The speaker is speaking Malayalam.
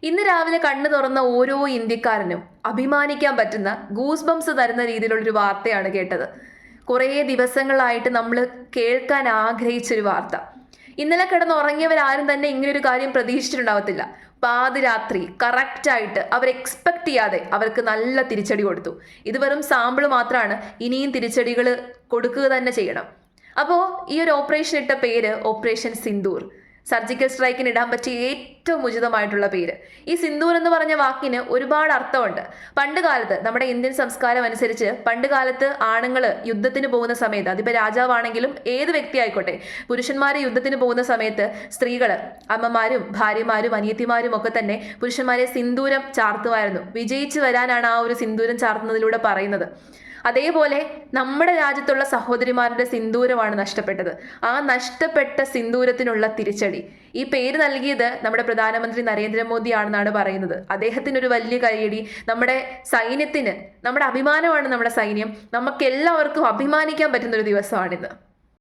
ഇന്ന് രാവിലെ കണ്ണു തുറന്ന ഓരോ ഇന്ത്യക്കാരനും അഭിമാനിക്കാൻ പറ്റുന്ന ഗൂസ് ബംസ് തരുന്ന രീതിയിലുള്ളൊരു വാർത്തയാണ് കേട്ടത്. കുറേ ദിവസങ്ങളായിട്ട് നമ്മൾ കേൾക്കാൻ ആഗ്രഹിച്ചൊരു വാർത്ത. ഇന്നലെ കിടന്നുറങ്ങിയവരാരും തന്നെ ഇങ്ങനൊരു കാര്യം പ്രതീക്ഷിച്ചിട്ടുണ്ടാവത്തില്ല. പാതിരാത്രി കറക്റ്റായിട്ട് അവർ എക്സ്പെക്ട് ചെയ്യാതെ അവർക്ക് നല്ല തിരിച്ചടി കൊടുത്തു. ഇത് വെറും സാമ്പിൾ മാത്രമാണ്, ഇനിയും തിരിച്ചടികൾ കൊടുക്കുക തന്നെ ചെയ്യണം. അപ്പോൾ ഈ ഒരു ഓപ്പറേഷൻ ഇട്ട പേര് ഓപ്പറേഷൻ സിന്ദൂർ. സർജിക്കൽ സ്ട്രൈക്കിന് ഇടാൻ പറ്റിയ ഏറ്റവും ഉചിതമായിട്ടുള്ള പേര്. ഈ സിന്ദൂർ എന്ന് പറഞ്ഞ വാക്കിന് ഒരുപാട് അർത്ഥമുണ്ട്. പണ്ട് കാലത്ത് നമ്മുടെ ഇന്ത്യൻ സംസ്കാരം അനുസരിച്ച് പണ്ട് കാലത്ത് ആണുങ്ങൾ യുദ്ധത്തിന് പോകുന്ന സമയത്ത്, അതിപ്പോൾ രാജാവാണെങ്കിലും ഏത് വ്യക്തി ആയിക്കോട്ടെ, പുരുഷന്മാർ യുദ്ധത്തിന് പോകുന്ന സമയത്ത് സ്ത്രീകൾ, അമ്മമാരും ഭാര്യമാരും അനിയത്തിമാരും ഒക്കെ തന്നെ പുരുഷന്മാരെ സിന്ദൂരം ചാർത്തുമായിരുന്നു. വിജയിച്ചു വരാനാണ് ആ ഒരു സിന്ദൂരം ചാർത്തുന്നതിലൂടെ പറയുന്നത്. അതേപോലെ നമ്മുടെ രാജ്യത്തുള്ള സഹോദരിമാരുടെ സിന്ദൂരമാണ് നഷ്ടപ്പെട്ടത്. ആ നഷ്ടപ്പെട്ട സിന്ദൂരത്തിനുള്ള തിരിച്ചടി ഈ പേര് നൽകിയത് നമ്മുടെ പ്രധാനമന്ത്രി നരേന്ദ്രമോദിയാണെന്നാണ് പറയുന്നത്. അദ്ദേഹത്തിനൊരു വലിയ കൈയടി. നമ്മുടെ സൈന്യത്തിന്, നമ്മുടെ അഭിമാനമാണ് നമ്മുടെ സൈന്യം. നമുക്കെല്ലാവർക്കും അഭിമാനിക്കാൻ പറ്റുന്ന ഒരു ദിവസമാണിത്.